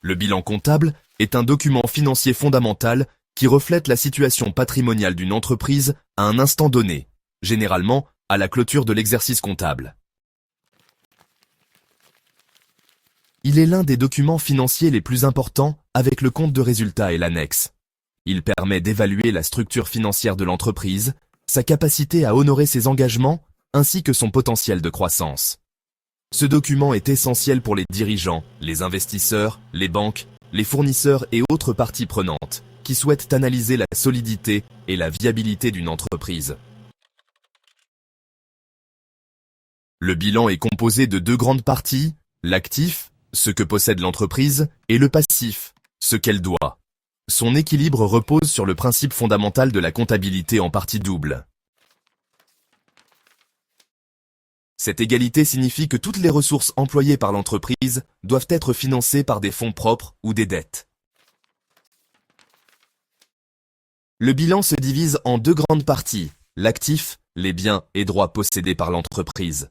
Le bilan comptable est un document financier fondamental qui reflète la situation patrimoniale d'une entreprise à un instant donné, généralement à la clôture de l'exercice comptable. Il est l'un des documents financiers les plus importants avec le compte de résultat et l'annexe. Il permet d'évaluer la structure financière de l'entreprise, sa capacité à honorer ses engagements, ainsi que son potentiel de croissance. Ce document est essentiel pour les dirigeants, les investisseurs, les banques, les fournisseurs et autres parties prenantes qui souhaitent analyser la solidité et la viabilité d'une entreprise. Le bilan est composé de deux grandes parties, l'actif, ce que possède l'entreprise, et le passif, ce qu'elle doit. Son équilibre repose sur le principe fondamental de la comptabilité en partie double. Cette égalité signifie que toutes les ressources employées par l'entreprise doivent être financées par des fonds propres ou des dettes. Le bilan se divise en deux grandes parties, l'actif, les biens et droits possédés par l'entreprise.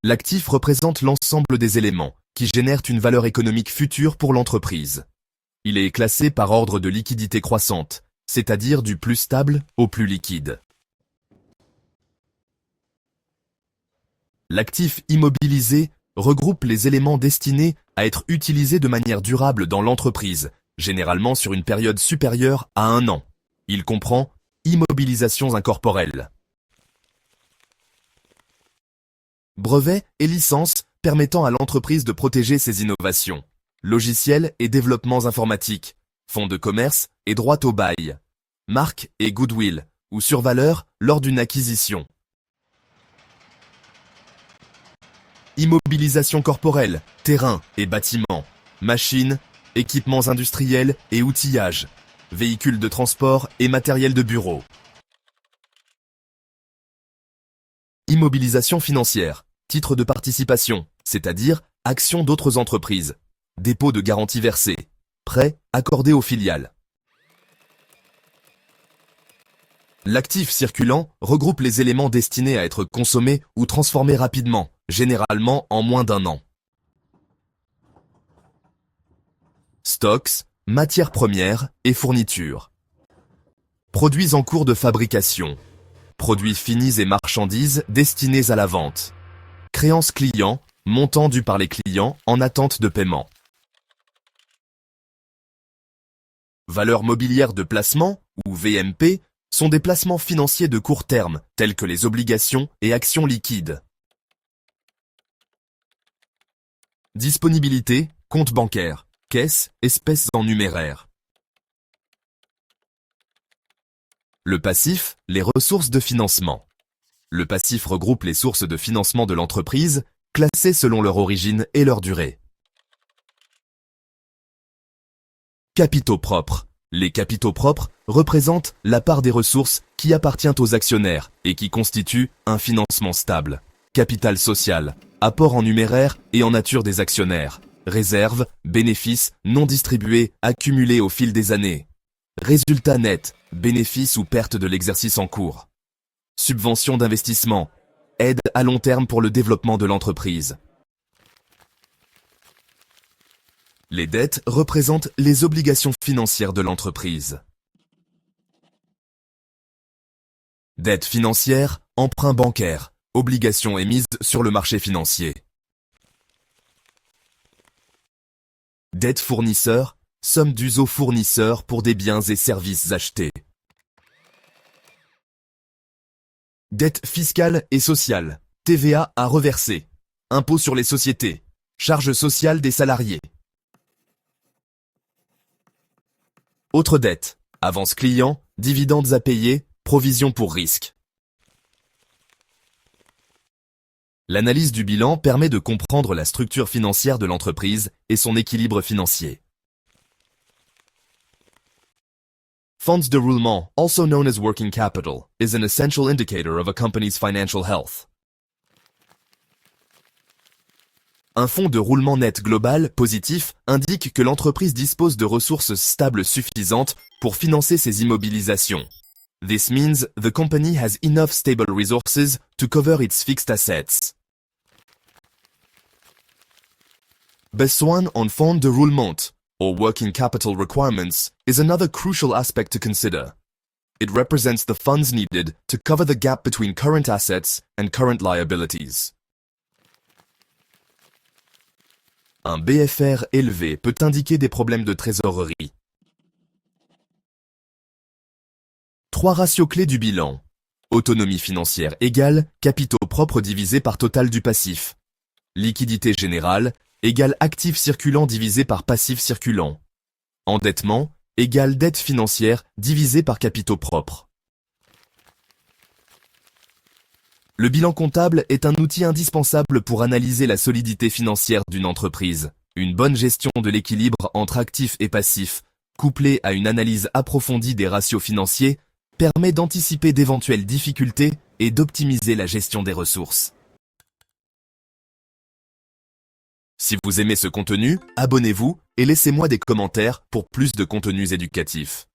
L'actif représente l'ensemble des éléments qui génèrent une valeur économique future pour l'entreprise. Il est classé par ordre de liquidité croissante, c'est-à-dire du plus stable au plus liquide. L'actif immobilisé regroupe les éléments destinés à être utilisés de manière durable dans l'entreprise, généralement sur une période supérieure à 1 an. Il comprend immobilisations incorporelles, brevets et licences permettant à l'entreprise de protéger ses innovations, logiciels et développements informatiques, fonds de commerce et droit au bail, marque et goodwill ou survaleur lors d'une acquisition. Immobilisation corporelle, terrains et bâtiments, machines, équipements industriels et outillages, véhicules de transport et matériel de bureau. Immobilisation financière, titres de participation, c'est-à-dire actions d'autres entreprises, dépôts de garantie versés, prêts accordés aux filiales. L'actif circulant regroupe les éléments destinés à être consommés ou transformés rapidement, généralement en moins d'1 an. Stocks, matières premières et fournitures. Produits en cours de fabrication. Produits finis et marchandises destinés à la vente. Créances clients, montant dû par les clients en attente de paiement. Valeurs mobilières de placement, ou VMP, sont des placements financiers de court terme, tels que les obligations et actions liquides. Disponibilité, compte bancaire, caisse, espèces en numéraire. Le passif, les ressources de financement. Le passif regroupe les sources de financement de l'entreprise, classées selon leur origine et leur durée. Capitaux propres. Les capitaux propres représentent la part des ressources qui appartient aux actionnaires et qui constituent un financement stable. Capital social, apport en numéraire et en nature des actionnaires. Réserves, bénéfices non distribués accumulés au fil des années. Résultat net, bénéfices ou pertes de l'exercice en cours. Subvention d'investissement, aide à long terme pour le développement de l'entreprise. Les dettes représentent les obligations financières de l'entreprise. Dette financière, emprunt bancaire, obligations émises sur le marché financier. Dette fournisseur, somme dues aux fournisseurs pour des biens et services achetés. Dette fiscale et sociale, TVA à reverser, impôt sur les sociétés, charges sociales des salariés. Autres dettes, avances clients, dividendes à payer, provisions pour risque. L'analyse du bilan permet de comprendre la structure financière de l'entreprise et son équilibre financier. Fonds de roulement, also known as working capital, is an essential indicator of a company's financial health. Un fonds de roulement net global positif indique que l'entreprise dispose de ressources stables suffisantes pour financer ses immobilisations. This means the company has enough stable resources to cover its fixed assets. Besoin en fonds de roulement, or working capital requirements, is another crucial aspect to consider. It represents the funds needed to cover the gap between current assets and current liabilities. Un BFR élevé peut indiquer des problèmes de trésorerie. 3 ratios clés du bilan. Autonomie financière égale capitaux propres divisé par total du passif. Liquidité générale égale actifs circulants divisé par passifs circulants. Endettement égale dette financière divisé par capitaux propres. Le bilan comptable est un outil indispensable pour analyser la solidité financière d'une entreprise. Une bonne gestion de l'équilibre entre actifs et passifs, couplée à une analyse approfondie des ratios financiers, permet d'anticiper d'éventuelles difficultés et d'optimiser la gestion des ressources. Si vous aimez ce contenu, abonnez-vous et laissez-moi des commentaires pour plus de contenus éducatifs.